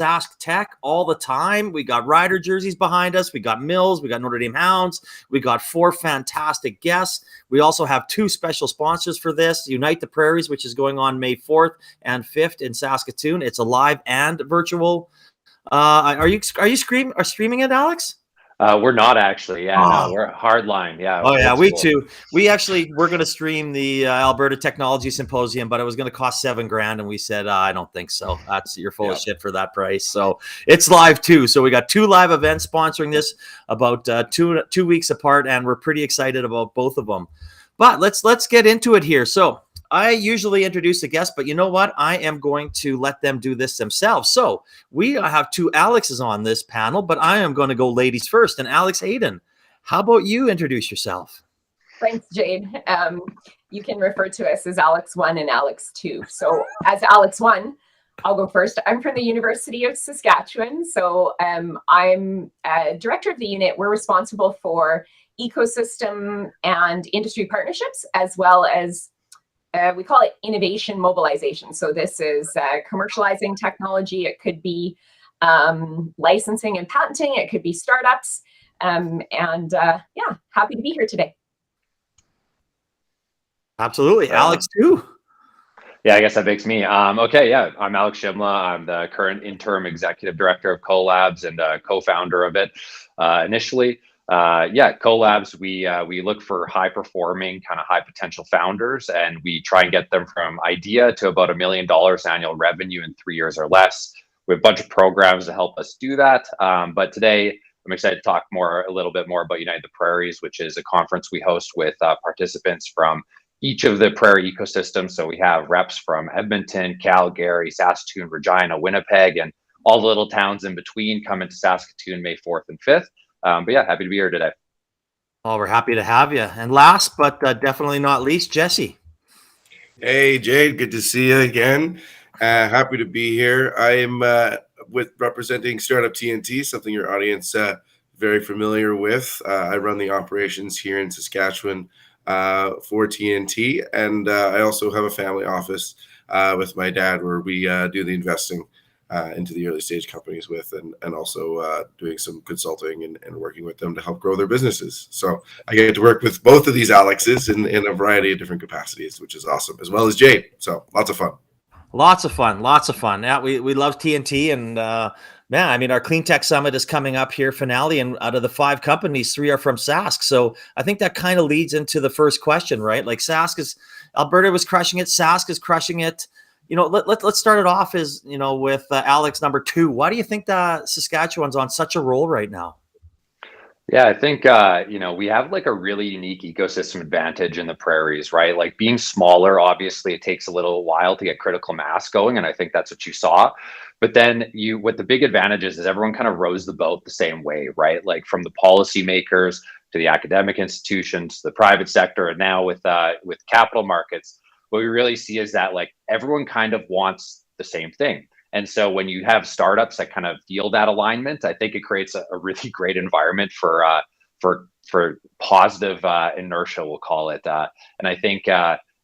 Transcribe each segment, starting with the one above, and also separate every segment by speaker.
Speaker 1: Sask Tech all the time. We got rider jerseys behind us. We got Mills. We got Notre Dame Hounds. We got 4 fantastic guests. We also have 2 special sponsors for this. Unite the Prairies, which is going on May 4th and 5th in Saskatoon. It's a live and virtual. Are you streaming it, Alex?
Speaker 2: We're not actually. Yeah, no, we're hardline. Yeah.
Speaker 1: Oh yeah, we too. We're going to stream the Alberta Technology Symposium, but it was going to cost $7,000, and we said I don't think so. You're full of shit for that price. So it's live too. So we got 2 live events sponsoring this about 2 weeks apart, and we're pretty excited about both of them. But let's get into it here. So I usually introduce the guests, but you know what? I am going to let them do this themselves. So we have 2 Alexes on this panel, but I am going to go ladies first. And Alix Hayden, how about you introduce yourself?
Speaker 3: Thanks, Jade. You can refer to us as Alex 1 and Alex 2. So as Alex 1, I'll go first. I'm from the University of Saskatchewan. So I'm director of the unit. We're responsible for ecosystem and industry partnerships, as well as we call it innovation mobilization. So this is commercializing technology. It could be licensing and patenting. It could be startups. Happy to be here today.
Speaker 1: Absolutely. Alex too.
Speaker 2: Yeah, I guess that makes me. Okay, yeah, I'm Alix Shimla. I'm the current interim executive director of Co.Labs and co-founder of it initially. Co.Labs, we look for high-performing, kind of high-potential founders, and we try and get them from idea to about $1 million annual revenue in 3 years or less. We have a bunch of programs to help us do that. But today, I'm excited to talk a little bit more about Unite the Prairies, which is a conference we host with participants from each of the prairie ecosystems. So we have reps from Edmonton, Calgary, Saskatoon, Regina, Winnipeg, and all the little towns in between coming to Saskatoon May 4th and 5th. Happy to be here today.
Speaker 1: Oh, we're happy to have you. And last but definitely not least, Jesse.
Speaker 4: Hey, Jade, good to see you again. Happy to be here. I am representing Startup TNT, something your audience very familiar with. I run the operations here in Saskatchewan for TNT, and I also have a family office with my dad where we do the investing into the early stage companies with, and also doing some consulting and working with them to help grow their businesses. So I get to work with both of these Alexes in a variety of different capacities, which is awesome, as well as Jade. So lots of fun.
Speaker 1: Lots of fun. Yeah, we love TNT, and our Clean Tech Summit is coming up here, finale, and out of the 5 companies, 3 are from Sask. So I think that kind of leads into the first question, right? Like Alberta was crushing it, Sask is crushing it. You know, let's start it off with Alex number 2. Why do you think that Saskatchewan's on such a roll right now?
Speaker 2: Yeah, I think, we have like a really unique ecosystem advantage in the prairies, right? Like being smaller, obviously it takes a little while to get critical mass going. And I think that's what you saw. But then what the big advantage is everyone kind of rows the boat the same way, right? Like from the policymakers to the academic institutions, the private sector, and now with capital markets, what we really see is that like everyone kind of wants the same thing. And so when you have startups that kind of feel that alignment, I think it creates a really great environment for positive inertia, we'll call it. And I think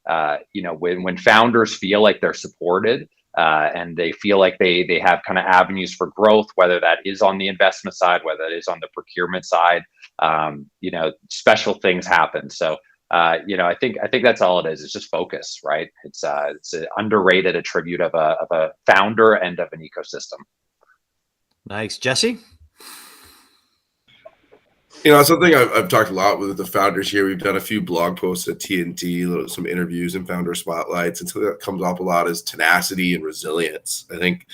Speaker 2: when founders feel like they're supported and they feel like they have kind of avenues for growth, whether that is on the investment side, whether it is on the procurement side, special things happen. So I think that's all it is. It's just focus, right? It's an underrated attribute of a founder and of an ecosystem.
Speaker 1: Nice, Jesse.
Speaker 4: Something I've talked a lot with the founders here. We've done a few blog posts at TNT, some interviews and founder spotlights, and something that comes up a lot is tenacity and resilience. I think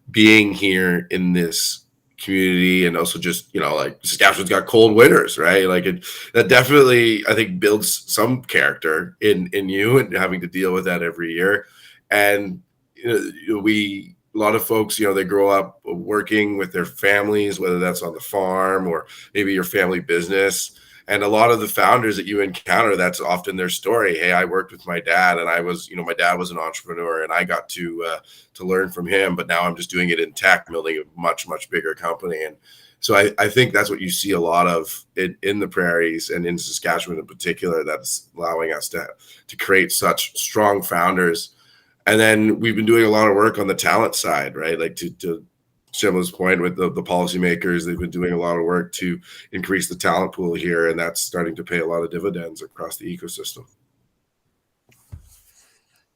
Speaker 4: being here in this community, and also just like Saskatchewan's got cold winters, right? Like that definitely I think builds some character in you, and having to deal with that every year. And a lot of folks, they grow up working with their families, whether that's on the farm or maybe your family business. And a lot of the founders that you encounter, that's often their story. Hey, I worked with my dad, and my dad was an entrepreneur, and I got to learn from him. But now I'm just doing it in tech, building a much, much bigger company. And so I think that's what you see a lot of in the prairies and in Saskatchewan in particular. That's allowing us to create such strong founders. And then we've been doing a lot of work on the talent side, right? Like to Shimla's point with the policymakers, they've been doing a lot of work to increase the talent pool here, and that's starting to pay a lot of dividends across the ecosystem.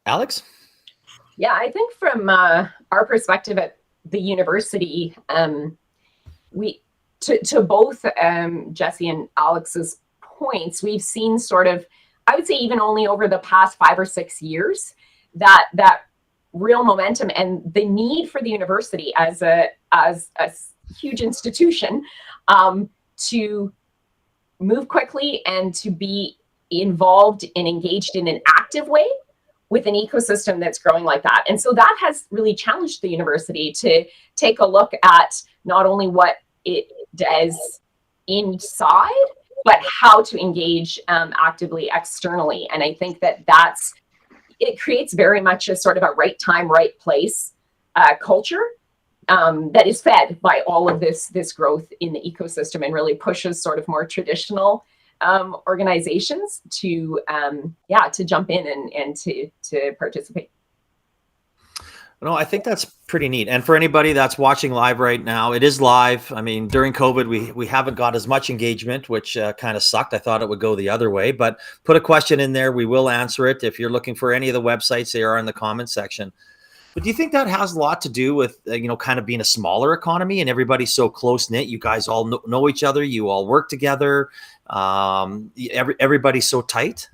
Speaker 1: Alex?
Speaker 3: Yeah, I think from our perspective at the university, we to both Jesse and Alex's points, we've seen sort of, I would say even only over the past 5 or 6 years, that real momentum and the need for the university as a huge institution to move quickly and to be involved and engaged in an active way with an ecosystem that's growing like that. And so that has really challenged the university to take a look at not only what it does inside, but how to engage actively externally. And I think it creates very much a sort of a right time, right place culture that is fed by all of this growth in the ecosystem, and really pushes sort of more traditional organizations to jump in and to participate.
Speaker 1: No, I think that's pretty neat. And for anybody that's watching live right now, it is live. I mean, during COVID, we haven't got as much engagement, which kind of sucked. I thought it would go the other way, but put a question in there. We will answer it. If you're looking for any of the websites, they are in the comment section. But do you think that has a lot to do with, kind of being a smaller economy and everybody's so close knit? You guys all know each other. You all work together. Everybody's so tight.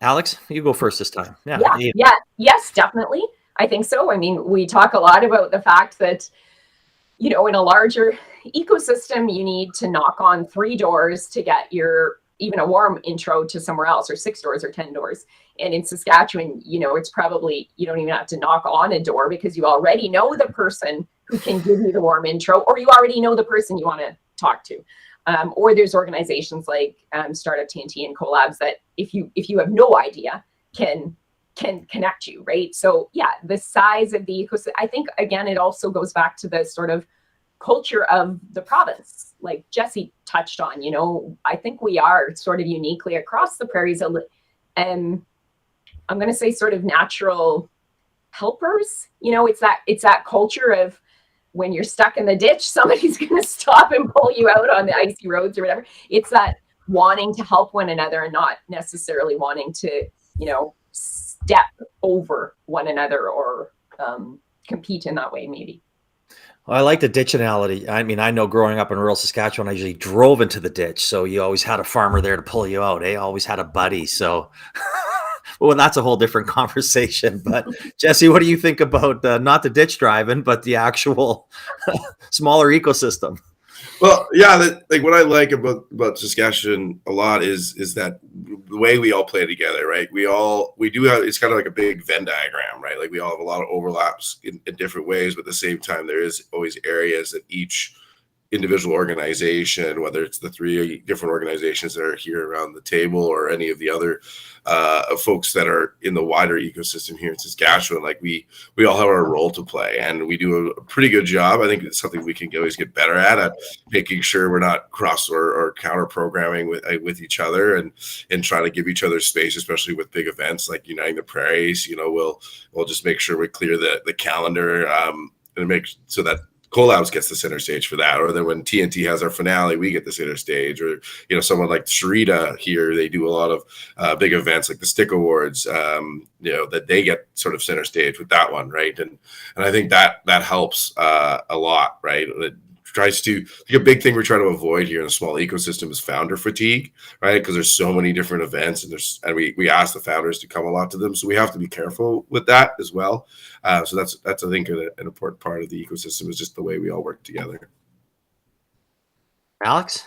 Speaker 1: Alex, you go first this time.
Speaker 3: Yeah. Yes, definitely. I think so. I mean, we talk a lot about the fact that, in a larger ecosystem, you need to knock on 3 doors to get even a warm intro to somewhere else, or 6 doors or 10 doors. And in Saskatchewan, it's probably, you don't even have to knock on a door because you already know the person who can give you the warm intro, or you already know the person you want to talk to. Or there's organizations like Startup TNT and Co.Labs that if you have no idea can connect you, right? So yeah, the size of the ecosystem, I think, again, it also goes back to the sort of culture of the province, like Jesse touched on. I think we are sort of uniquely across the prairies, and I'm going to say sort of natural helpers. It's that culture of, when you're stuck in the ditch, somebody's going to stop and pull you out on the icy roads or whatever. It's that wanting to help one another and not necessarily wanting to, step over one another or compete in that way, maybe.
Speaker 1: Well, I like the ditch analogy. I mean, I know growing up in rural Saskatchewan, I usually drove into the ditch. So you always had a farmer there to pull you out. Always had a buddy. So, well, that's a whole different conversation. But Jesse, what do you think about not the ditch driving, but the actual smaller ecosystem?
Speaker 4: Well, yeah, what I like about Saskatchewan a lot is that the way we all play together, right? We do have, it's kind of like a big Venn diagram, right? Like we all have a lot of overlaps in different ways, but at the same time, there is always areas that each individual organization, whether it's the 3 different organizations that are here around the table or any of the other folks that are in the wider ecosystem here in Saskatchewan, like we all have our role to play, and we do a pretty good job. I think it's something we can always get better at making sure we're not cross or counter programming with each other, and trying to give each other space, especially with big events like Uniting the Prairies. We'll just make sure we clear the calendar and make so that Co.Labs gets the center stage for that, or then when TNT has our finale, we get the center stage, or someone like Sharita here, they do a lot of big events like the Stick Awards, that they get sort of center stage with that one, right? And I think that helps a lot, right? It tries to, a big thing we're trying to avoid here in a small ecosystem is founder fatigue, right? Because there's so many different events, and we ask the founders to come a lot to them, so we have to be careful with that as well. So that's I think an important part of the ecosystem is just the way we all work together.
Speaker 1: Alex?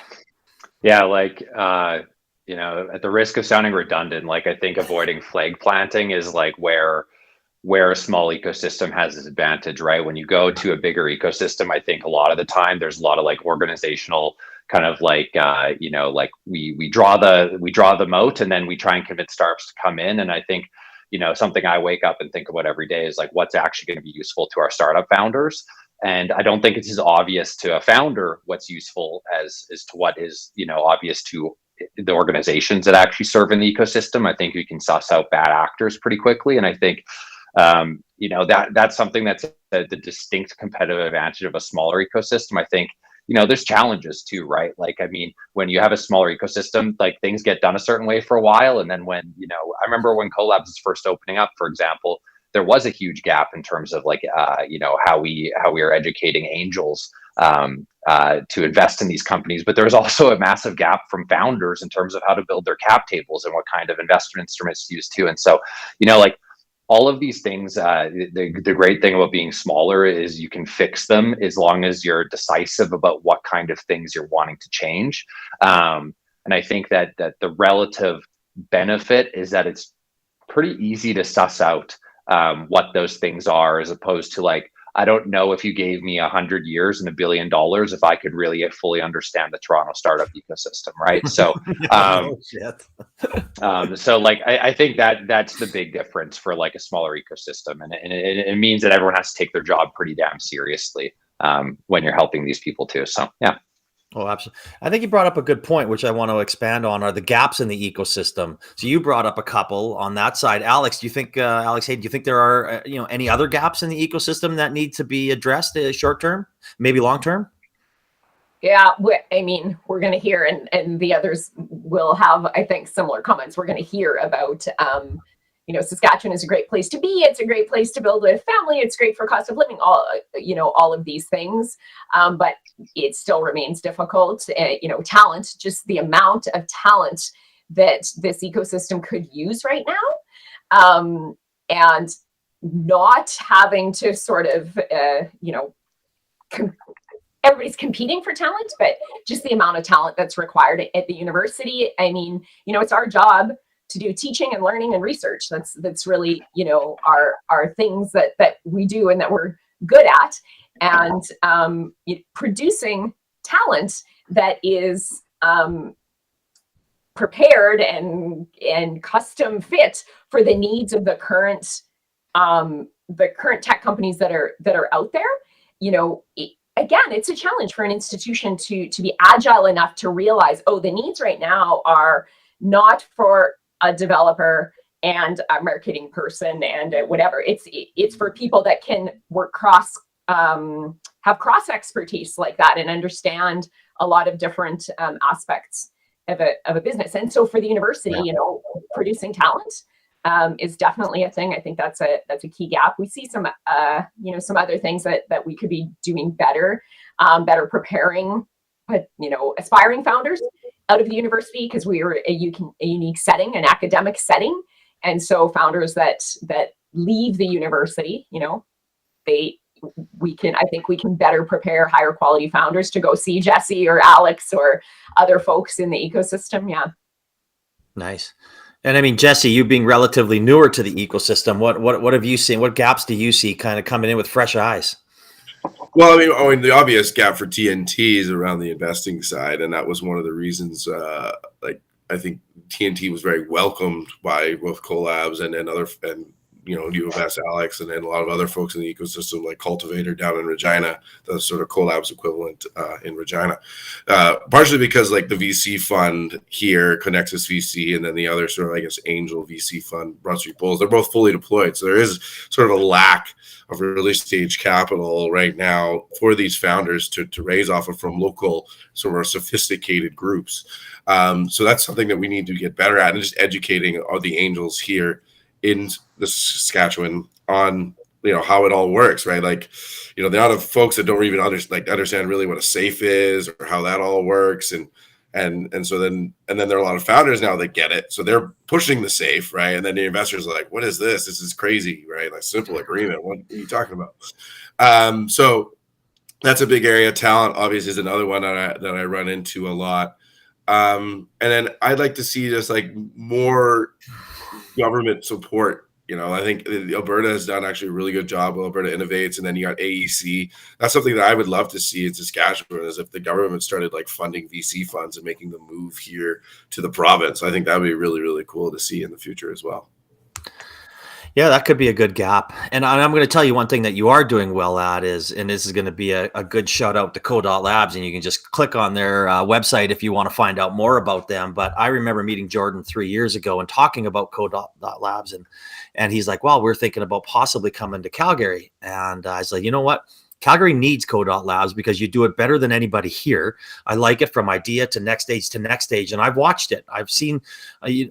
Speaker 2: Yeah, at the risk of sounding redundant, I think avoiding flag planting is where a small ecosystem has this advantage, right? When you go to a bigger ecosystem, I think a lot of the time there's a lot of organizational kind of we draw the moat, and then we try and convince startups to come in. And I think, something I wake up and think about every day is what's actually going to be useful to our startup founders. And I don't think it's as obvious to a founder what's useful as to what is, obvious to the organizations that actually serve in the ecosystem. I think we can suss out bad actors pretty quickly. And I think That's something that's the distinct competitive advantage of a smaller ecosystem. I think, there's challenges too, right? Like, I mean, when you have a smaller ecosystem, like things get done a certain way for a while. And then when, I remember when Co.Labs was first opening up, for example, there was a huge gap in terms of like, how we are educating angels to invest in these companies. But there was also a massive gap from founders in terms of how to build their cap tables and what kind of investment instruments to use too. And so, like, all of these things, the great thing about being smaller is you can fix them as long as you're decisive about what kind of things you're wanting to change. And I think that the relative benefit is that it's pretty easy to suss out what those things are, as opposed to like, I don't know if you gave me 100 years and $1 billion if I could really fully understand the Toronto startup ecosystem, right? So, so like I think that's the big difference for like a smaller ecosystem, and it means that everyone has to take their job pretty damn seriously when you're helping these people too. So yeah.
Speaker 1: Oh, absolutely. I think you brought up a good point, which I want to expand on, are the gaps in the ecosystem. So you brought up a couple on that side. Alix, do you think, Alix Hayden, do you think there are, any other gaps in the ecosystem that need to be addressed short term, maybe long term?
Speaker 3: Yeah, I mean, we're going to hear, and the others will have, I think, similar comments. We're going to hear about, Saskatchewan is a great place to be. It's a great place to build a family. It's great for cost of living, all of these things. But it still remains difficult. Talent, just the amount of talent that this ecosystem could use right now, and not having to sort of, everybody's competing for talent, but just the amount of talent that's required at the university. I mean, it's our job to do teaching and learning and research. That's really, our things that we do and that we're good at. And producing talent that is prepared and custom fit for the needs of the current tech companies that are out there. Again, it's a challenge for an institution to be agile enough to realize, the needs right now are not for a developer and a marketing person and whatever. It's for people that can work have cross expertise like that and understand a lot of different aspects of a business. And so for the university, producing talent is definitely a thing. I think that's a key gap. We see some other things that we could be doing better preparing, but aspiring founders out of the university, because we are a unique setting, an academic setting, and so founders that leave the university, I think we can better prepare higher quality founders to go see Jesse or Alix or other folks in the ecosystem. Yeah.
Speaker 1: Nice. And I mean, Jesse, you being relatively newer to the ecosystem, what have you seen? What gaps do you see kind of coming in with fresh eyes?
Speaker 4: Well, I mean, the obvious gap for TNT is around the investing side, and that was one of the reasons. I think TNT was very welcomed by both Co.Labs and UMS, Alix, and then a lot of other folks in the ecosystem, like Cultivator down in Regina, the sort of Co.Labs equivalent in Regina. Partially because like the VC fund here, Connexus VC, and then the other sort of, I guess, angel VC fund, Broad Street Bulls, they're both fully deployed. So there is sort of a lack of early stage capital right now for these founders to raise off of from local sort of sophisticated groups. So that's something that we need to get better at, and just educating all the angels here in the Saskatchewan on how it all works, right? Like, the amount of folks that don't even understand really what a safe is or how that all works, and so then there are a lot of founders now that get it, so they're pushing the safe, right? And then the investors are like, what is this? This is crazy, right? Like, simple agreement, what are you talking about? So that's a big area. Talent obviously is another one that I run into a lot, and then I'd like to see just like more government support. I think Alberta has done actually a really good job. Alberta Innovates, and then you got AEC. That's something that I would love to see in Saskatchewan, is if the government started like funding VC funds and making them move here to the province. I think that would be really, really cool to see in the future as well.
Speaker 1: Yeah, that could be a good gap. And I'm going to tell you one thing that you are doing well at is, and this is going to be a good shout out to Co.Labs, and you can just click on their website if you want to find out more about them. But I remember meeting Jordan 3 years ago and talking about Co.Labs, and he's like, well, we're thinking about possibly coming to Calgary. And I was like, you know what? Calgary needs Co.Labs because you do it better than anybody here. I like it from idea to next stage to next stage. And I've watched it. I've seen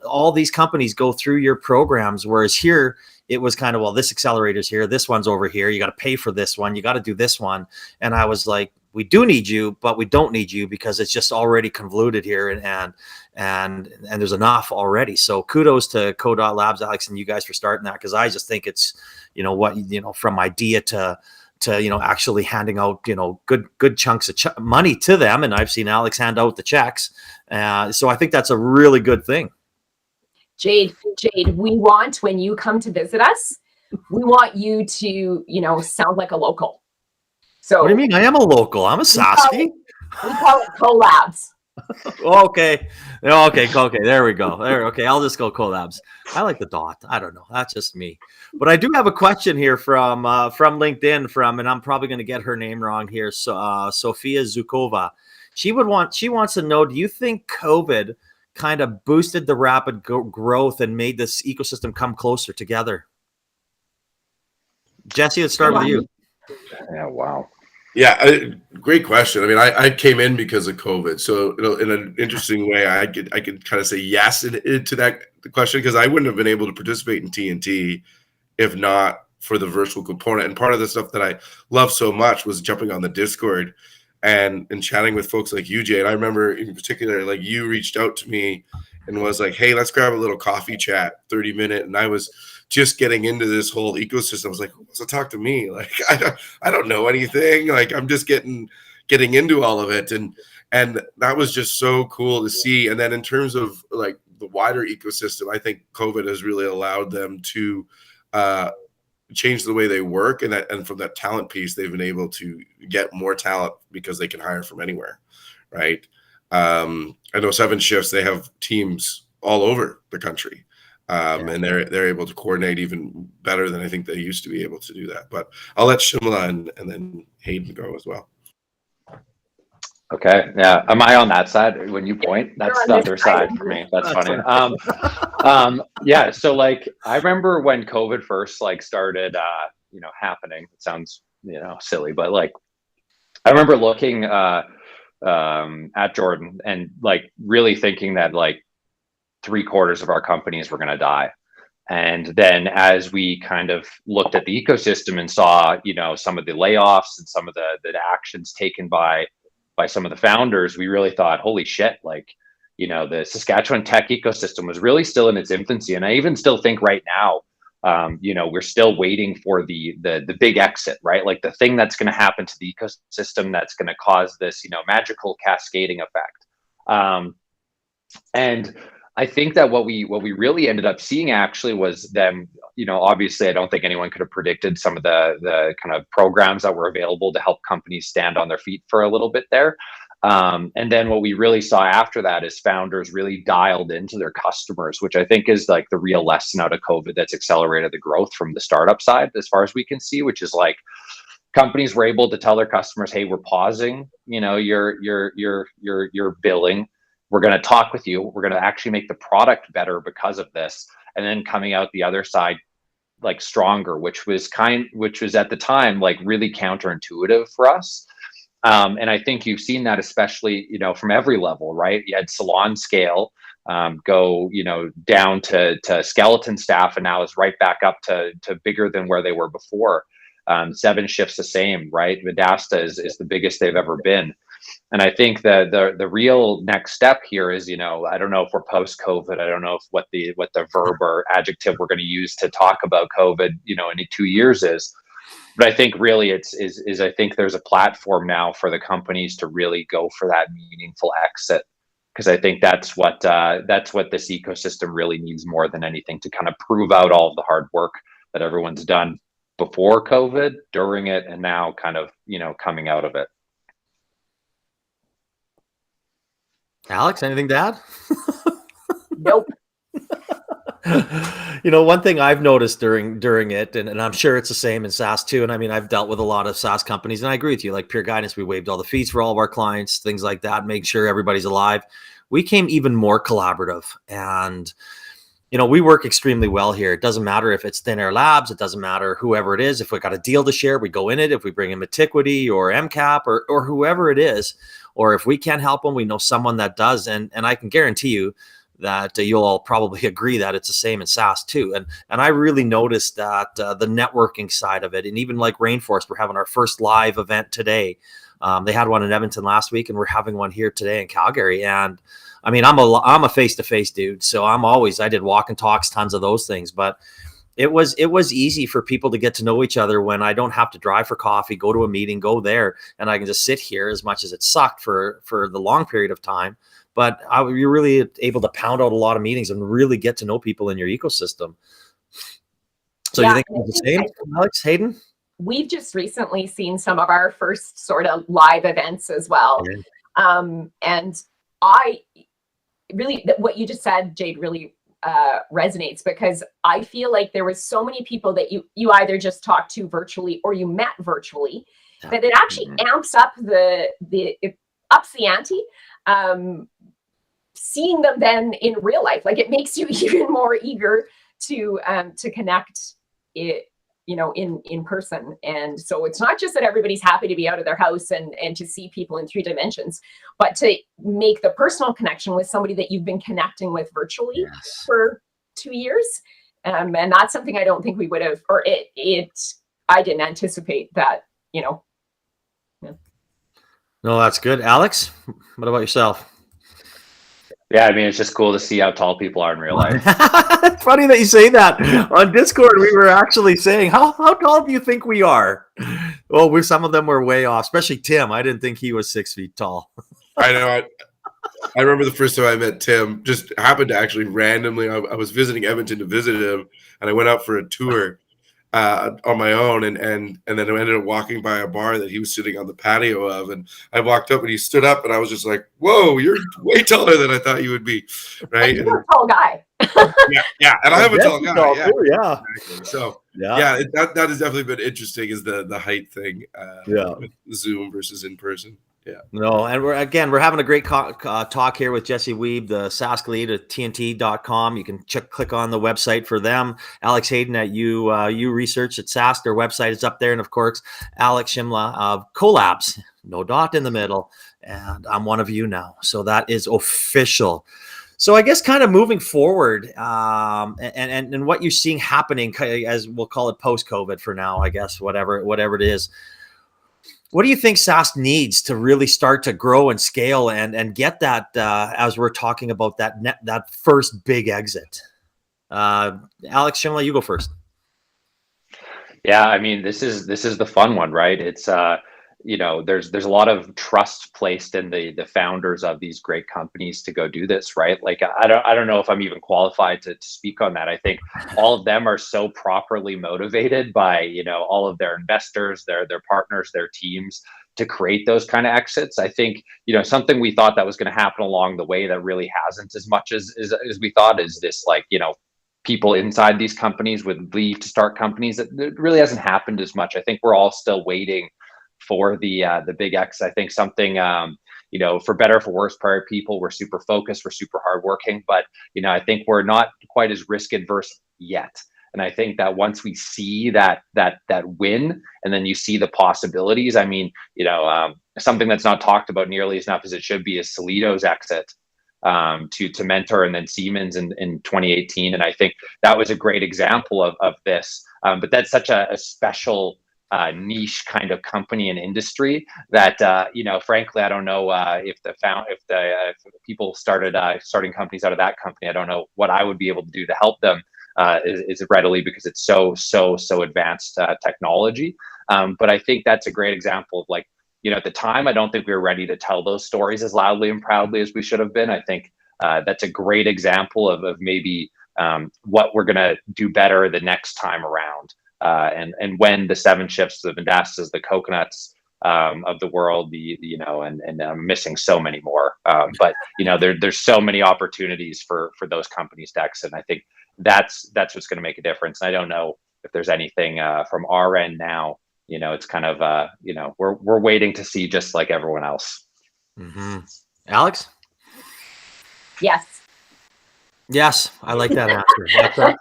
Speaker 1: all these companies go through your programs, whereas here, it was kind of, well, this accelerator's here, this one's over here, you got to pay for this one, you got to do this one. And I was like, we do need you, but we don't need you because it's just already convoluted here, and there's enough already. So kudos to Co.Labs, Alex, and you guys for starting that, because I just think it's, from idea to actually handing out good chunks of money to them. And I've seen Alex hand out the checks, so I think that's a really good thing.
Speaker 3: Jade, we want, when you come to visit us, we want you to, sound like a local. So
Speaker 1: what do you mean? I am a local. I'm a Sasky.
Speaker 3: We call it Co.Labs.
Speaker 1: Okay. There we go. Okay. I'll just go Co.Labs. I like the dot. I don't know. That's just me. But I do have a question here from LinkedIn and I'm probably going to get her name wrong here. So Sophia Zukova, she wants to know, do you think COVID kind of boosted the rapid growth and made this ecosystem come closer together? Jesse, let's start with you.
Speaker 2: Yeah, wow.
Speaker 4: Yeah, great question. I mean, I came in because of COVID, so in an interesting way, I could kind of say yes to that question, because I wouldn't have been able to participate in TNT if not for the virtual component. And part of the stuff that I love so much was jumping on the Discord and chatting with folks like you, Jay. And I remember in particular, like, you reached out to me and was like, hey, let's grab a little coffee chat, 30-minute. And I was just getting into this whole ecosystem. I was like, who wants to talk to me? Like, I don't know anything. Like, I'm just getting into all of it. And that was just so cool to see. And then in terms of like the wider ecosystem, I think COVID has really allowed them to change the way they work, and from that talent piece, they've been able to get more talent because they can hire from anywhere, right? I know 7 Shifts, they have teams all over the country, and they're able to coordinate even better than I think they used to be able to do that. But I'll let Shimla and then Hayden go as well.
Speaker 2: Okay. Yeah. Am I on that side when you point? That's the other side for me. That's funny. Yeah. So like, I remember when COVID first started, happening. It sounds, silly, but like, I remember looking at Jordan and like really thinking that like 3/4 of our companies were going to die. And then as we kind of looked at the ecosystem and saw, some of the layoffs and some of the actions taken by some of the founders, we really thought, holy shit, like, the Saskatchewan tech ecosystem was really still in its infancy. And I even still think right now, we're still waiting for the big exit, right? Like the thing that's going to happen to the ecosystem that's going to cause this, magical cascading effect. And I think that what we really ended up seeing actually was them, obviously I don't think anyone could have predicted some of the kind of programs that were available to help companies stand on their feet for a little bit there. And then what we really saw after that is founders really dialed into their customers, which I think is like the real lesson out of COVID that's accelerated the growth from the startup side, as far as we can see, which is like companies were able to tell their customers, hey, we're pausing, your billing. We're going to talk with you. We're going to actually make the product better because of this. And then coming out the other side, like stronger, which was at the time, like really counterintuitive for us. And I think you've seen that, especially, from every level, right? You had salon scale go, down to skeleton staff, and now is right back up to bigger than where they were before. 7 Shifts the same, right? Vedasta is the biggest they've ever been. And I think that the real next step here is, I don't know if we're post-COVID. I don't know if what the verb or adjective we're going to use to talk about COVID, in 2 years is. But I think really I think there's a platform now for the companies to really go for that meaningful exit, because I think that's what this ecosystem really needs more than anything, to kind of prove out all of the hard work that everyone's done before COVID, during it, and now kind of, coming out of it.
Speaker 1: Alex, anything to add?
Speaker 3: Nope.
Speaker 1: One thing I've noticed during it, and I'm sure it's the same in SaaS too. And I mean, I've dealt with a lot of SaaS companies, and I agree with you. Like Pure Guidance, we waived all the fees for all of our clients, things like that, make sure everybody's alive. We came even more collaborative, and we work extremely well here. It doesn't matter if it's Thin Air Labs, it doesn't matter whoever it is. If we got a deal to share, we go in it. If we bring in Metiquity or MCAP or whoever it is, or if we can't help them, we know someone that does. And I can guarantee you that you'll all probably agree that it's the same in SaaS too. And I really noticed that the networking side of it, and even like Rainforest, we're having our first live event today. They had one in Edmonton last week, and we're having one here today in Calgary. And I mean, I'm a face-to-face dude, so I did walk and talks, tons of those things, but it was easy for people to get to know each other when I don't have to drive for coffee, go to a meeting, go there, and I can just sit here. As much as it sucked for the long period of time, but you're really able to pound out a lot of meetings and really get to know people in your ecosystem. So you think it's the same, Alix Hayden?
Speaker 3: We've just recently seen some of our first sort of live events as well. Yeah. And I really, what you just said, Jade, really resonates, because I feel like there was so many people that you either just talked to virtually or you met virtually, that it actually amps up it ups the ante. Seeing them then in real life, like it makes you even more eager to connect it, in person. And so it's not just that everybody's happy to be out of their house and to see people in 3 dimensions, but to make the personal connection with somebody that you've been connecting with virtually for 2 years. And that's something I don't think we would have, or I didn't anticipate that, Yeah.
Speaker 1: No, that's good. Alix, what about yourself?
Speaker 2: Yeah, I mean, it's just cool to see how tall people are in real life.
Speaker 1: Funny that you say that. On Discord, we were actually saying, how tall do you think we are? Well, some of them were way off, especially Tim. I didn't think he was 6 feet tall.
Speaker 4: I know. I remember the first time I met Tim, just happened to actually randomly, I was visiting Edmonton to visit him, and I went out for a tour on my own, and then I ended up walking by a bar that he was sitting on the patio of, and I walked up and he stood up, and I was just like, "Whoa, you're way taller than I thought you would be," right?
Speaker 3: You're a tall guy.
Speaker 4: yeah, and I am a tall guy.
Speaker 1: Yeah.
Speaker 4: Exactly. So that has definitely been interesting, is the height thing. With Zoom versus in person. Yeah.
Speaker 1: No, and we're having a great talk here with Jesse Wiebe, the Sask Lead at TNT.com. You can click on the website for them. Alix Hayden at you Research at Sask. Their website is up there. And of course, Alex Shimla of Co.Labs, no dot in the middle. And I'm one of you now. So that is official. So I guess kind of moving forward, and what you're seeing happening, as we'll call it post-COVID for now, I guess, whatever it is. What do you think Sask needs to really start to grow and scale and get that, as we're talking about that first big exit? Alix Shimla, you go first.
Speaker 2: Yeah, I mean, this is the fun one, right? It's there's a lot of trust placed in the founders of these great companies to go do this, right? Like I don't know if I'm even qualified to speak on that. I think all of them are so properly motivated by all of their investors, their partners, their teams to create those kind of exits. I think something we thought that was going to happen along the way that really hasn't as much as we thought is this, like, people inside these companies would leave to start companies. That really hasn't happened as much. I think we're all still waiting for the big X. I think something, for better or for worse, prior people, we're super focused, we're super hardworking, but I think we're not quite as risk adverse yet. And I think that once we see that win, and then you see the possibilities, I mean, something that's not talked about nearly as enough as it should be is Solido's exit to Mentor and then Siemens in 2018. And I think that was a great example of this. But that's such a special niche kind of company and industry that frankly, I don't know if people starting companies out of that company, I don't know what I would be able to do to help them is readily, because it's so advanced technology. But I think that's a great example of, like, at the time, I don't think we were ready to tell those stories as loudly and proudly as we should have been. I think that's a great example of maybe what we're gonna do better the next time around. And when the 7ships, the Vendastas, the Coconuts of the world, and I'm missing so many more. But there's so many opportunities for those companies to exit. And I think that's what's going to make a difference. And I don't know if there's anything from our end now. It's kind of we're waiting to see, just like everyone else.
Speaker 1: Mm-hmm. Alix?
Speaker 3: Yes,
Speaker 1: I like that answer.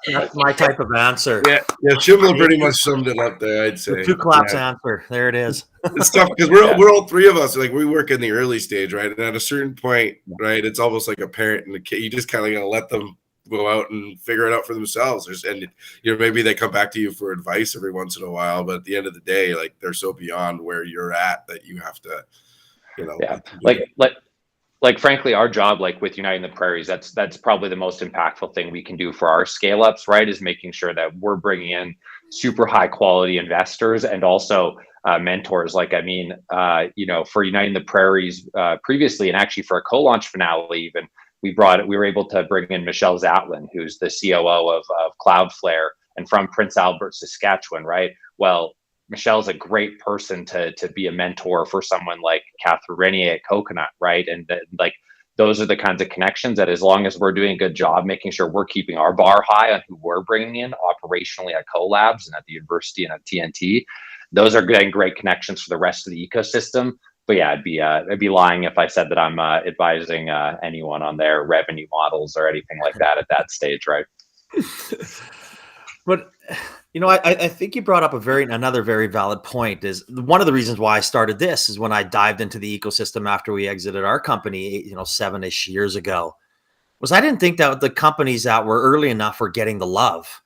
Speaker 1: That's my type of answer.
Speaker 4: Yeah, Shimla pretty much summed it up there, I'd say.
Speaker 1: The two claps answer. There it is.
Speaker 4: It's tough because we're all three of us, like, we work in the early stage, right? And at a certain point, right, it's almost like a parent and a kid. You just kind of got to let them go out and figure it out for themselves. And maybe they come back to you for advice every once in a while, but at the end of the day, like, they're so beyond where you're at that you have to,
Speaker 2: like frankly, our job, like with Uniting the Prairies, that's probably the most impactful thing we can do for our scale ups, right? Is making sure that we're bringing in super high quality investors and also mentors. Like, I mean, for Uniting the Prairies previously, and actually for a co-launch finale, even we were able to bring in Michelle Zatlin, who's the COO of Cloudflare and from Prince Albert, Saskatchewan, right? Well, Michelle's a great person to be a mentor for someone like Catherine Renier at Coconut, right? And like, those are the kinds of connections that, as long as we're doing a good job making sure we're keeping our bar high on who we're bringing in operationally at Co.Labs and at the university and at TNT, those are getting great connections for the rest of the ecosystem. But yeah, I'd be lying if I said that I'm advising anyone on their revenue models or anything like that at that stage, right?
Speaker 1: But I think you brought up another very valid point. Is one of the reasons why I started this is when I dived into the ecosystem after we exited our company, 7-ish years ago, was I didn't think that the companies that were early enough were getting the love.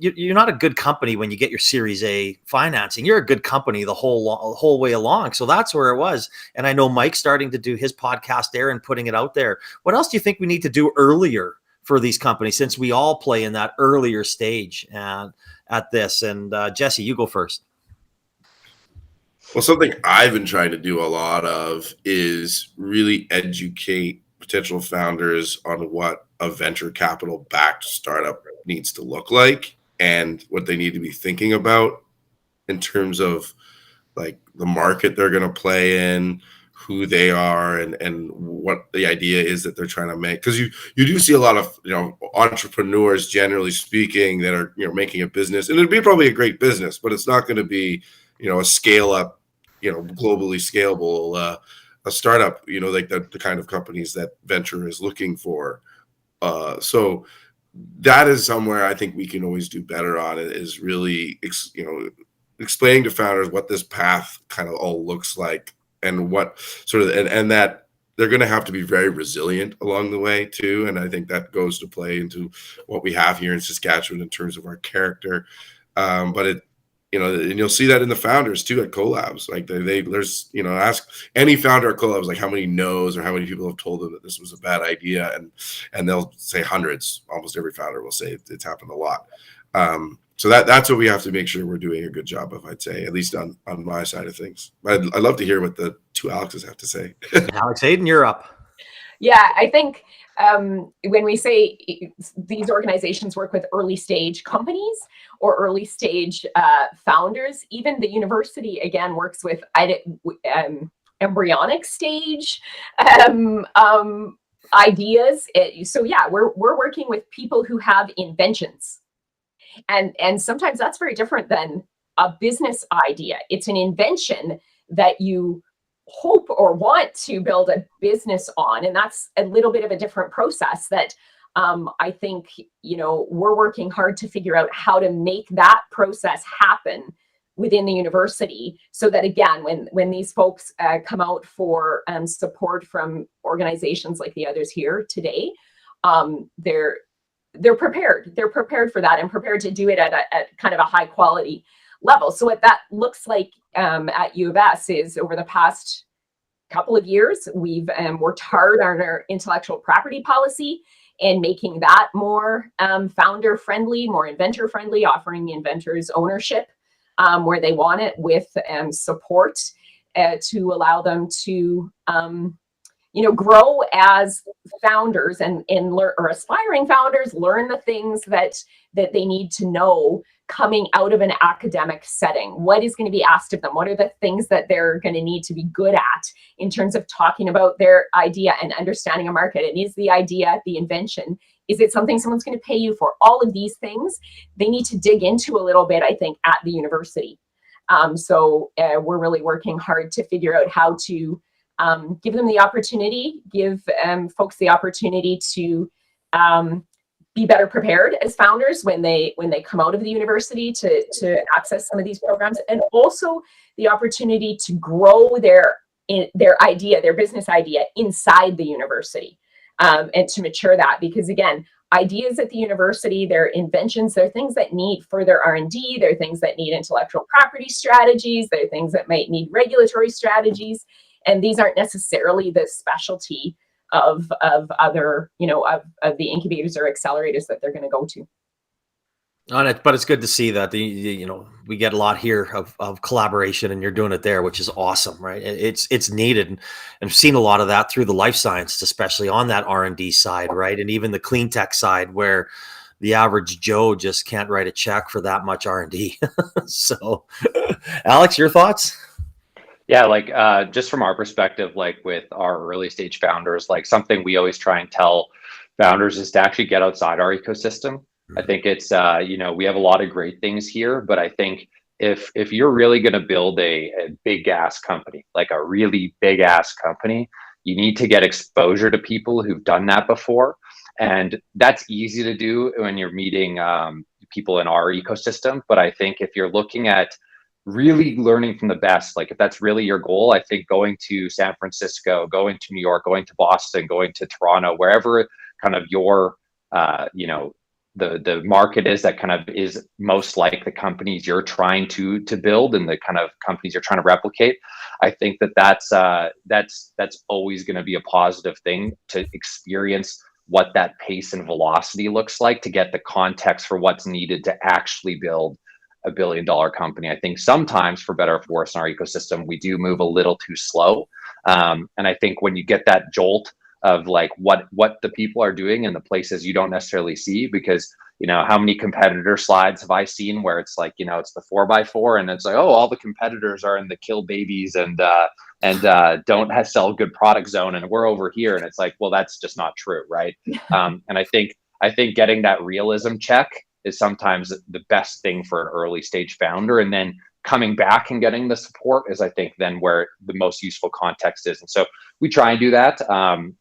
Speaker 1: You're not a good company when you get your Series A financing. You're a good company the whole way along. So that's where it was. And I know Mike's starting to do his podcast there and putting it out there. What else do you think we need to do earlier for these companies, since we all play in that earlier stage at this? And Jesse, you go first.
Speaker 4: Well, something I've been trying to do a lot of is really educate potential founders on what a venture capital backed startup needs to look like and what they need to be thinking about in terms of like the market they're going to play in, who they are, and what the idea is that they're trying to make. Because you do see a lot of entrepreneurs, generally speaking, that are making a business, and it'd be probably a great business, but it's not going to be a scale up, globally scalable a startup, like the kind of companies that venture is looking for. So that is somewhere I think we can always do better on. It is really explaining to founders what this path kind of all looks like, and what sort of, and that they're going to have to be very resilient along the way too. And I think that goes to play into what we have here in Saskatchewan in terms of our character. But it, and you'll see that in the founders too at Co.Labs. Like there's, ask any founder at Co.Labs, like how many no's or how many people have told them that this was a bad idea. And they'll say hundreds. Almost every founder will say it's happened a lot. So that's what we have to make sure we're doing a good job of, I'd say, at least on my side of things. I'd love to hear what the two Alixes have to say.
Speaker 1: Alix Hayden, you're up.
Speaker 3: Yeah, I think when we say these organizations work with early stage companies or early stage founders, even the university, again, works with embryonic stage ideas. So yeah, we're working with people who have inventions. And sometimes that's very different than a business idea. It's an invention that you hope or want to build a business on. And that's a little bit of a different process that I think, we're working hard to figure out how to make that process happen within the university, so that, again, when these folks come out for support from organizations like the others here today, they're prepared. They're prepared for that and prepared to do it at kind of a high quality level. So what that looks like at U of S is, over the past couple of years, we've worked hard on our intellectual property policy and making that more founder friendly, more inventor friendly, offering inventors ownership where they want it, with support to allow them to grow as founders and learn, or aspiring founders, learn the things that they need to know coming out of an academic setting. What is going to be asked of them? What are the things that they're going to need to be good at in terms of talking about their idea and understanding a market? And is the idea, the invention, Is it something someone's going to pay you for? All of these things, they need to dig into a little bit, I think, at the university. So we're really working hard to figure out how to give them the opportunity, give folks the opportunity to be better prepared as founders when they come out of the university to access some of these programs, and also the opportunity to grow their idea, their business idea inside the university, and to mature that. Because again, ideas at the university, they're inventions, they're things that need further R&D, they're things that need intellectual property strategies, they're things that might need regulatory strategies, and these aren't necessarily the specialty of other, of the incubators or accelerators that they're going to go to.
Speaker 1: On it, but it's good to see that we get a lot here of collaboration, and you're doing it there, which is awesome, right? It's needed, and I've seen a lot of that through the life sciences, especially on that R&D side, right? And even the clean tech side, where the average Joe just can't write a check for that much R&D. So, Alex, your thoughts?
Speaker 2: Yeah, like just from our perspective, like with our early stage founders, like something we always try and tell founders is to actually get outside our ecosystem. I think it's, we have a lot of great things here, but I think if you're really going to build a big ass company, like a really big ass company, you need to get exposure to people who've done that before. And that's easy to do when you're meeting people in our ecosystem. But I think if you're looking at really learning from the best, like if that's really your goal, I think going to San Francisco, going to New York, going to Boston, going to Toronto, wherever kind of your, the market is that kind of is most like the companies you're trying to build and the kind of companies you're trying to replicate. I think that's always going to be a positive thing to experience what that pace and velocity looks like, to get the context for what's needed to actually build a $1 billion company. I think sometimes, for better or for worse, in our ecosystem, we do move a little too slow. And I think when you get that jolt of like what the people are doing in the places you don't necessarily see, because how many competitor slides have I seen where it's like, it's the 4x4 and it's like, oh, all the competitors are in the kill babies and don't sell good product zone, and we're over here, and it's like, well, that's just not true, right? And I think getting that realism check is sometimes the best thing for an early stage founder, and then coming back and getting the support is, I think, then where the most useful context is. And so we try and do that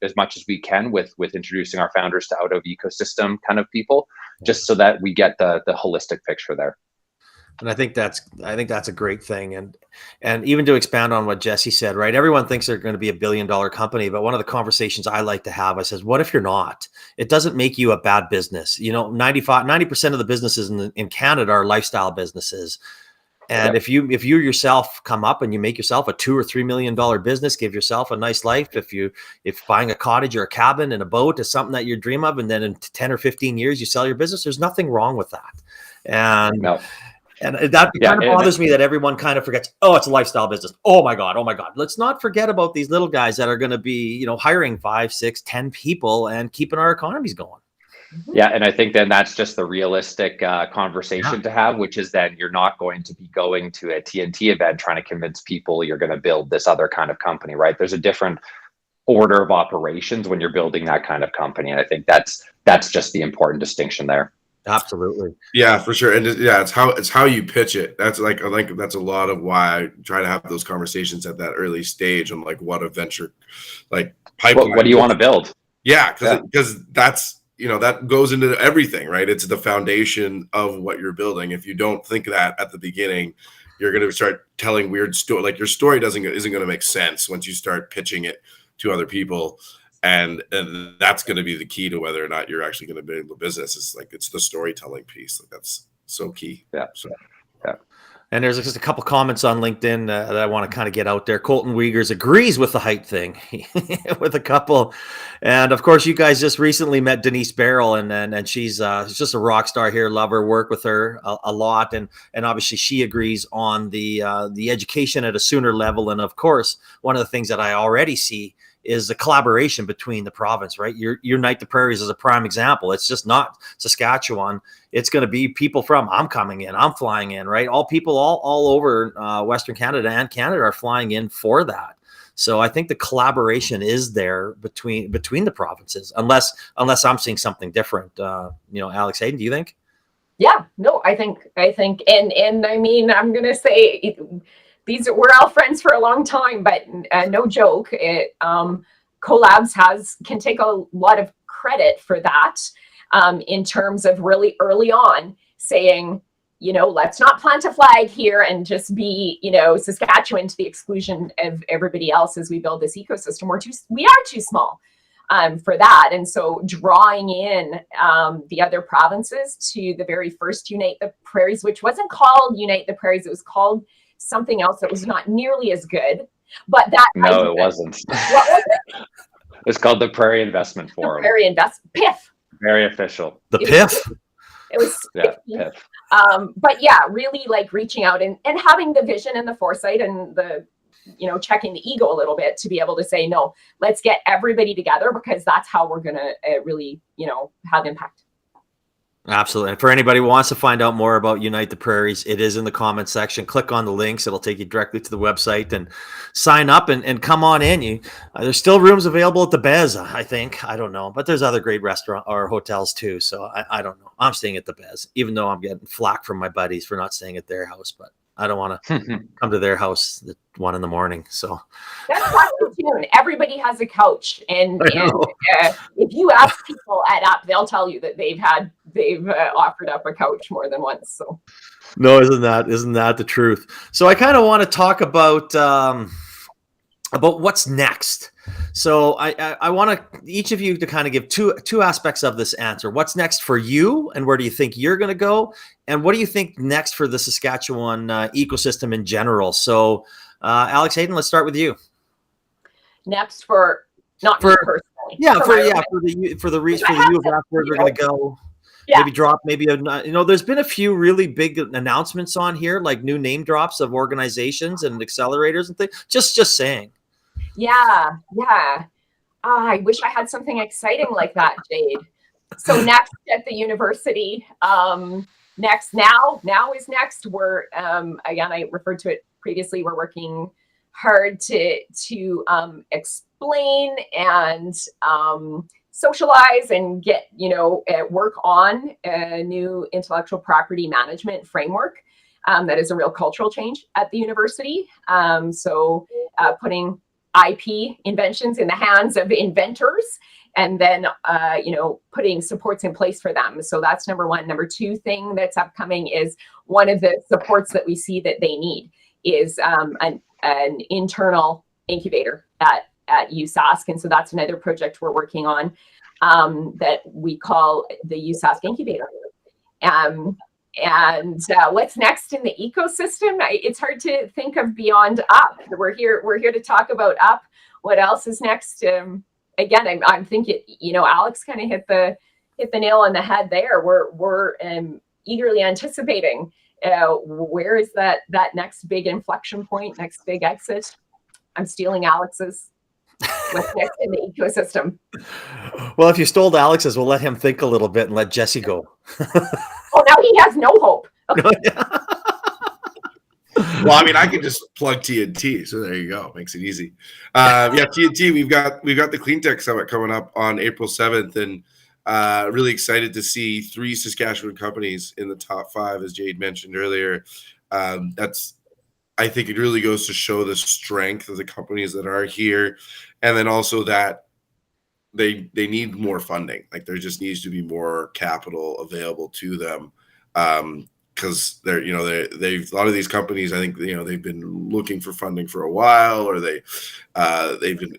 Speaker 2: as much as we can with introducing our founders to out of ecosystem kind of people, just so that we get the holistic picture there.
Speaker 1: And I think that's a great thing. And even to expand on what Jesse said, right? Everyone thinks they're going to be $1 billion company, but one of the conversations I like to have, I says, what if you're not? It doesn't make you a bad business. 90% of the businesses in Canada are lifestyle businesses. And if you yourself come up and you make yourself a $2 or $3 million business, give yourself a nice life. If buying a cottage or a cabin and a boat is something that you dream of, and then in 10 or 15 years you sell your business, there's nothing wrong with that. And that kind of bothers me that everyone kind of forgets, oh, it's a lifestyle business. Oh my God. Let's not forget about these little guys that are going to be, hiring 5, 6, 10 people and keeping our economies going.
Speaker 2: Yeah, and I think then that's just the realistic conversation to have, which is then you're not going to be going to a TNT event trying to convince people you're going to build this other kind of company, right? There's a different order of operations when you're building that kind of company, and I think that's just the important distinction there.
Speaker 1: Absolutely.
Speaker 4: Yeah, for sure. And it's how you pitch it. That's I think that's a lot of why I try to have those conversations at that early stage on like what a venture like pipeline.
Speaker 2: What do you want to build?
Speaker 4: Yeah, because that's that goes into everything, right? It's the foundation of what you're building. If you don't think that at the beginning, you're going to start telling weird story. Like your story isn't going to make sense once you start pitching it to other people. And that's going to be the key to whether or not you're actually going to build a business. It's the storytelling piece. Like that's so key.
Speaker 2: Yeah.
Speaker 4: So.
Speaker 2: Yeah.
Speaker 1: And there's just a couple comments on LinkedIn that I want to kind of get out there. Colton Wiegers agrees with the height thing with a couple. And of course, you guys just recently met Denise Barrel, and she's just a rock star here. Love her, work with her a lot. And obviously she agrees on the education at a sooner level. And of course, one of the things that I already see is the collaboration between the province, right? Unite the Prairies is a prime example. It's just not Saskatchewan. It's going to be people from, I'm coming in, I'm flying in, right? All people all over Western Canada and Canada are flying in for that. So I think the collaboration is there between the provinces, unless I'm seeing something different. Alix Hayden, do you think?
Speaker 3: Yeah, no, I think, and I mean, I'm gonna say we're all friends for a long time, but no joke, Co.Labs can take a lot of credit for that, in terms of really early on saying, let's not plant a flag here and just be, Saskatchewan to the exclusion of everybody else as we build this ecosystem. We are too small for that. And so drawing in the other provinces to the very first Unite the Prairies, which wasn't called Unite the Prairies, it was called something else that was not nearly as good. But that
Speaker 2: no, it wasn't.
Speaker 3: What was it?
Speaker 2: It's called the Prairie Investment Forum.
Speaker 3: Prairie PIF.
Speaker 2: Very official.
Speaker 1: The PIF.
Speaker 3: It was
Speaker 2: yeah, PIF.
Speaker 3: But yeah, really like reaching out and having the vision and the foresight and the checking the ego a little bit to be able to say, no, let's get everybody together, because that's how we're going to really, have impact.
Speaker 1: Absolutely. And for anybody who wants to find out more about Unite the Prairies, it is in the comment section. Click on the links. It'll take you directly to the website and sign up and come on in. There's still rooms available at the Bez, I think. I don't know. But there's other great restaurant or hotels too. So I don't know. I'm staying at the Bez, even though I'm getting flack from my buddies for not staying at their house. But I don't want to come to their house at 1 a.m. So
Speaker 3: that's the tune. Everybody has a couch, and if you ask people at Up, they'll tell you that they've offered up a couch more than once. So
Speaker 1: no, isn't that the truth? So I kind of want to talk about what's next. So I want each of you to kind of give two aspects of this answer. What's next for you, and where do you think you're going to go? And what do you think next for the Saskatchewan ecosystem in general? So Alix Hayden, let's start with you.
Speaker 3: Next for me personally.
Speaker 1: Yeah, for the U of F, where we're going to go. Yeah. Maybe drop, there's been a few really big announcements on here, like new name drops of organizations and accelerators and things. Just saying.
Speaker 3: Yeah. I wish I had something exciting like that, Jade. So next at the university, now is next. We're again, I referred to it previously. We're working hard to explain and socialize and get work on a new intellectual property management framework that is a real cultural change at the university. So putting IP inventions in the hands of inventors, and then putting supports in place for them. So that's number one. Number two thing that's upcoming is one of the supports that we see that they need is an internal incubator at USask. And so that's another project we're working on that we call the USask Incubator. And what's next in the ecosystem? It's hard to think of beyond Up. We're here to talk about Up. What else is next? Again, I'm thinking, Alix kind of hit the nail on the head there. We're eagerly anticipating where is that next big inflection point, next big exit. I'm stealing Alix's. What's next in the ecosystem?
Speaker 1: Well, if you stole Alix's, we'll let him think a little bit and let Jesse go.
Speaker 3: Oh, now he has no hope. Okay.
Speaker 4: Well, I mean, I could just plug TNT, so there you go. Makes it easy. TNT. We've got the Clean Tech Summit coming up on April 7th, and really excited to see 3 Saskatchewan companies in the top 5, as Jade mentioned earlier. I think it really goes to show the strength of the companies that are here, and then also that they need more funding. Like, there just needs to be more capital available to them, because they're a lot of these companies, I think they've been looking for funding for a while, or they've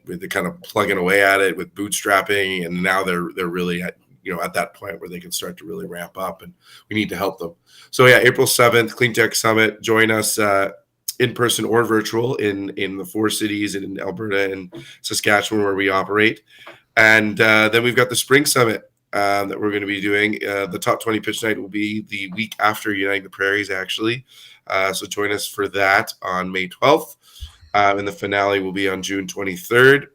Speaker 4: been kind of plugging away at it with bootstrapping, and now they're really at that point where they can start to really ramp up, and we need to help them. So yeah, April 7th, Clean Tech Summit. Join us in person or virtual in the 4 cities in Alberta and Saskatchewan where we operate. And then we've got the Spring Summit that we're going to be doing. The top 20 pitch night will be the week after Uniting the Prairies, actually. So join us for that on May 12th. And the finale will be on June 23rd.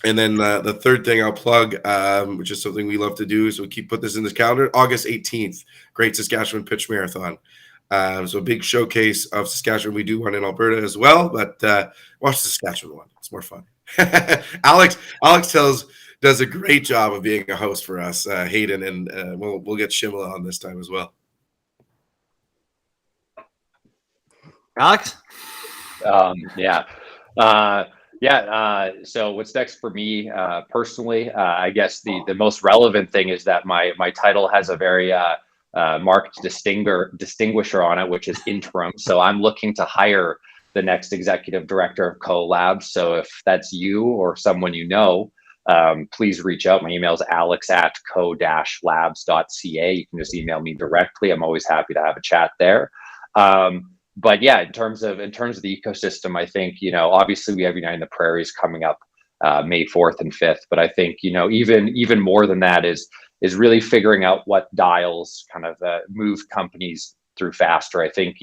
Speaker 4: And then the third thing I'll plug, which is something we love to do, so we put this in this calendar, August 18th, Great Saskatchewan Pitch Marathon. So a big showcase of Saskatchewan. We do one in Alberta as well, but watch the Saskatchewan one. It's more fun. Alix does a great job of being a host for us, Hayden, and we'll get Shimla on this time as well.
Speaker 1: Alix?
Speaker 2: So what's next for me personally? I guess the most relevant thing is that my title has a very marked distinguisher on it, which is interim. So I'm looking to hire the next executive director of Co.Labs. So if that's you or someone you know, please reach out. My email is alex@co-labs.ca. You can just email me directly. I'm always happy to have a chat there. But yeah, in terms of the ecosystem, I think, obviously we have Uniting the Prairies coming up May 4th and 5th. But I think, even more than that is really figuring out what dials kind of move companies through faster. I think,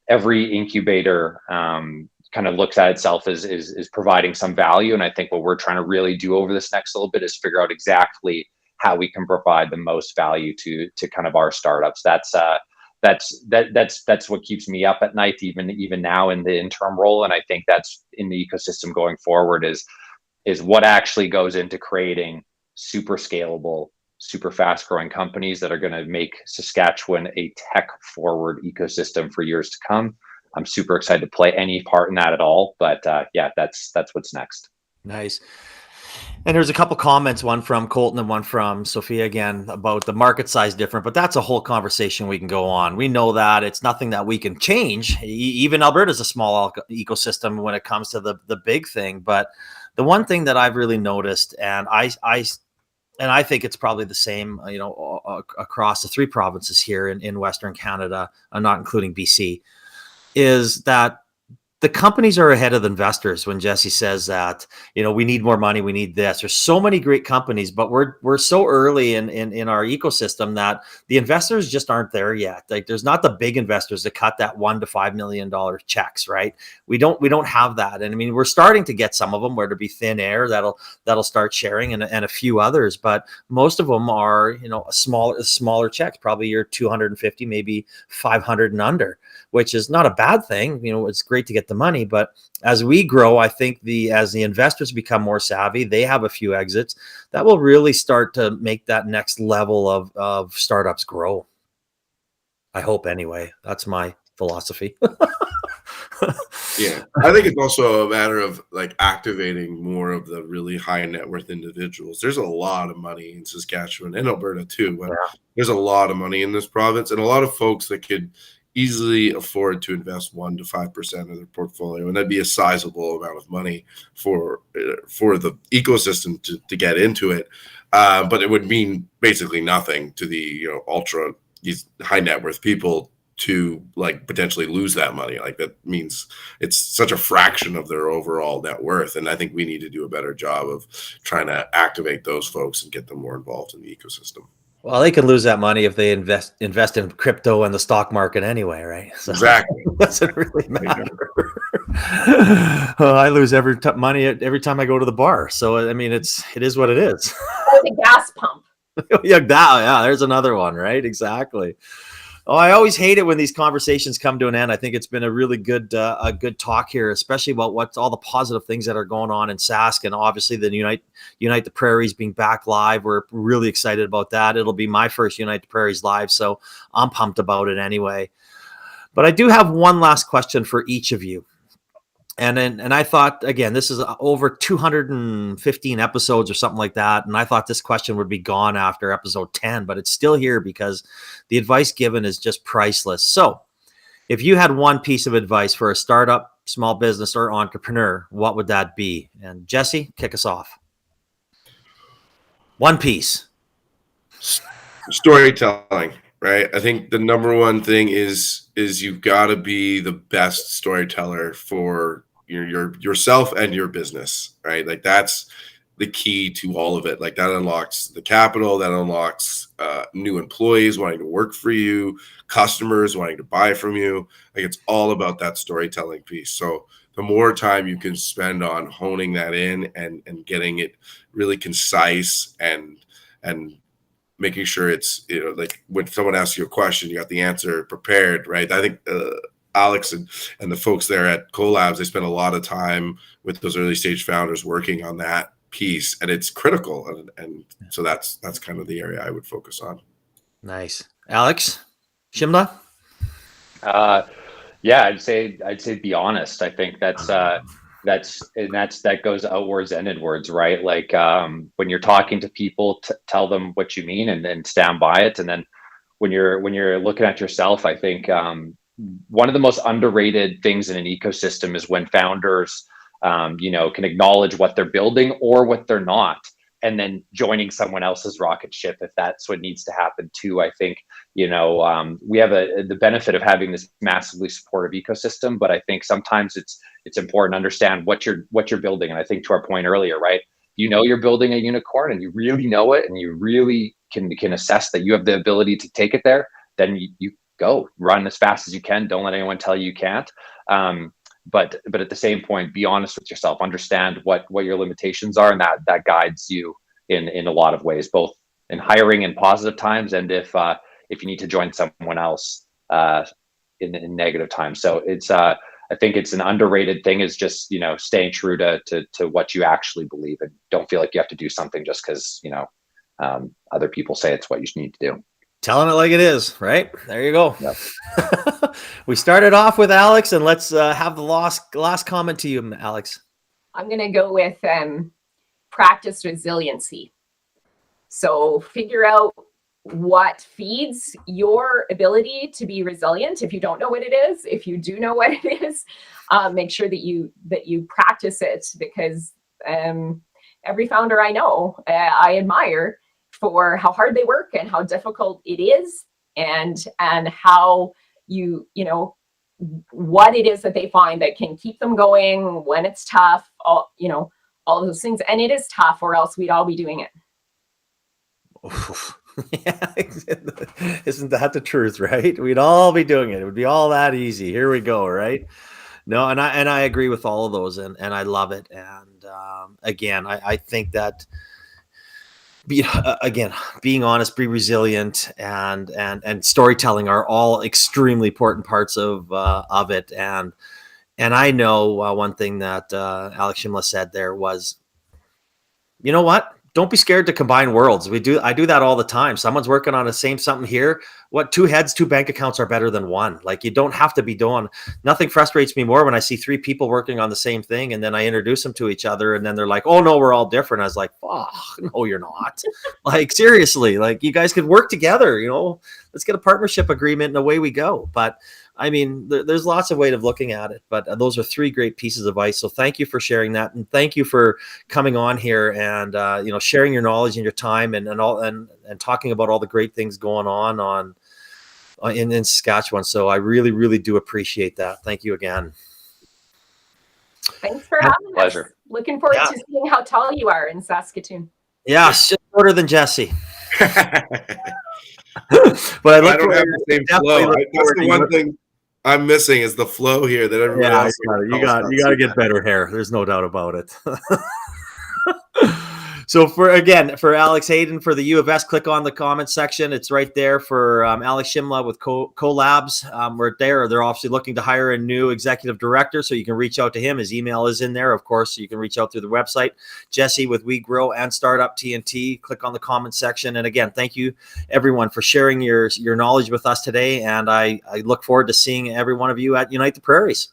Speaker 2: every incubator kind of looks at itself as providing some value. And I think what we're trying to really do over this next little bit is figure out exactly how we can provide the most value to kind of our startups. That's what keeps me up at night, even now in the interim role. And I think that's in the ecosystem going forward is what actually goes into creating super scalable, super fast growing companies that are going to make Saskatchewan a tech forward ecosystem for years to come. I'm super excited to play any part in that at all. But that's what's next.
Speaker 1: Nice. And there's a couple comments, one from Colton and one from Sophia again, about the market size different, but that's a whole conversation we can go on. We know that it's nothing that we can change. Even Alberta is a small ecosystem when it comes to the big thing. But the one thing that I've really noticed, and I think it's probably the same, across the three provinces here in Western Canada, not including BC, is that the companies are ahead of the investors. When Jesse says that, we need more money, we need this. There's so many great companies, but we're so early in our ecosystem that the investors just aren't there yet. Like, there's not the big investors that cut that $1 to $5 million checks, right? We don't have that. And I mean, we're starting to get some of them where to be thin air that'll start sharing, and a few others, but most of them are, smaller checks, probably your 250, maybe 500 and under, which is not a bad thing. It's great to get the money, but as we grow, I think as the investors become more savvy, they have a few exits that will really start to make that next level of startups grow. I hope, anyway. That's my philosophy.
Speaker 4: Yeah, I think it's also a matter of activating more of the really high net worth individuals. There's a lot of money in Saskatchewan and Alberta too, but there's a lot of money in this province, and a lot of folks that could easily afford to invest 1 to 5% of their portfolio, and that'd be a sizable amount of money for the ecosystem to get into it. But it would mean basically nothing to the these high net worth people to potentially lose that money. That means it's such a fraction of their overall net worth, and I think we need to do a better job of trying to activate those folks and get them more involved in the ecosystem.
Speaker 1: Well, they can lose that money if they invest in crypto and the stock market anyway, right? So
Speaker 4: exactly.
Speaker 1: It doesn't really matter. I lose money every time I go to the bar. So I mean, it is what it is.
Speaker 3: Or the gas pump.
Speaker 1: Yeah, there's another one, right? Exactly. Oh, I always hate it when these conversations come to an end. I think it's been a really good talk here, especially about what's all the positive things that are going on in Sask, and obviously the Unite the Prairies being back live. We're really excited about that. It'll be my first Unite the Prairies live, so I'm pumped about it anyway. But I do have one last question for each of you. And I thought, again, this is over 215 episodes or something like that. And I thought this question would be gone after episode 10, but it's still here because the advice given is just priceless. So if you had one piece of advice for a startup, small business, or entrepreneur, what would that be? And Jesse, kick us off. One piece.
Speaker 4: Storytelling, right? I think the number one thing is you've got to be the best storyteller for yourself and your business, right? That's the key to all of it. Like that unlocks the capital, that unlocks new employees wanting to work for you, customers wanting to buy from you. Like it's all about that storytelling piece. So the more time you can spend on honing that in and getting it really concise and making sure it's, you know, like when someone asks you a question, you got the answer prepared, right? I think Alix and the folks there at Co.Labs, they spend a lot of time with those early stage founders working on that piece, and it's critical. And so that's kind of the area I would focus on.
Speaker 1: Nice. Alix, Shimla?
Speaker 2: Yeah, I'd say be honest. I think that goes outwards and inwards, right? Like when you're talking to people, tell them what you mean and then stand by it. And then when you're looking at yourself, I think one of the most underrated things in an ecosystem is when founders can acknowledge what they're building or what they're not, and then joining someone else's rocket ship if that's what needs to happen too. I think we have the benefit of having this massively supportive ecosystem, but I think sometimes it's important to understand what you're building. And I think to our point earlier, right? You're building a unicorn and you really know it, and you really can assess that you have the ability to take it there. Then you go run as fast as you can. Don't let anyone tell you can't. But at the same point, be honest with yourself, understand what your limitations are, and that guides you in a lot of ways, both in hiring in positive times and if you need to join someone else in negative times. So it's I think it's an underrated thing, is just staying true to what you actually believe, and don't feel like you have to do something just because other people say it's what you need to do.
Speaker 1: Telling it like it is, right? There you go.
Speaker 2: Yep.
Speaker 1: We started off with Alix, and let's have the last comment to you, Alix.
Speaker 3: I'm going to go with practice resiliency. So figure out what feeds your ability to be resilient. If you don't know what it is, if you do know what it is, make sure that you practice it, because every founder I know, I admire for how hard they work and how difficult it is, and how what it is that they find that can keep them going when it's tough, all of those things. And it is tough, or else we'd all be doing it.
Speaker 1: Yeah, isn't that the truth, right? We'd all be doing it. It would be all that easy. Here we go, right? No, and I agree with all of those, and I love it. And again, I think that being honest, be resilient, and storytelling are all extremely important parts of it. And I know one thing that Alix Shimla said there was, you know what? Don't be scared to combine worlds. I do that all the time. Someone's working on the same something here. What, 2 heads, 2 bank accounts are better than one. Like, you don't have to be doing. Nothing frustrates me more when I see 3 people working on the same thing, and then I introduce them to each other, and then they're like, "Oh no, we're all different." I was like, "Oh no, you're not." Like, seriously, like, you guys could work together. Let's get a partnership agreement, and away we go. But I mean, there's lots of ways of looking at it, but those are 3 great pieces of advice. So thank you for sharing that, and thank you for coming on here and sharing your knowledge and your time and talking about all the great things going on in Saskatchewan. So I really, really do appreciate that. Thank you again.
Speaker 3: Thanks for having us.
Speaker 2: Pleasure.
Speaker 3: Looking forward to seeing how tall you are in Saskatoon.
Speaker 1: Yeah, shorter than Jesse.
Speaker 4: But I don't have the same flow. That's the one thing I'm missing, is the flow here that everybody else.
Speaker 1: You got to get better hair. There's no doubt about it. So for Alix Hayden for the U of S, click on the comment section. It's right there. For Alix Shimla with Co.Labs, we're there. They're obviously looking to hire a new executive director, so you can reach out to him. His email is in there, of course. So you can reach out through the website. Jesse with We Grow and Startup TNT. Click on the comment section. And again, thank you everyone for sharing your knowledge with us today. And I look forward to seeing every one of you at Unite the Prairies.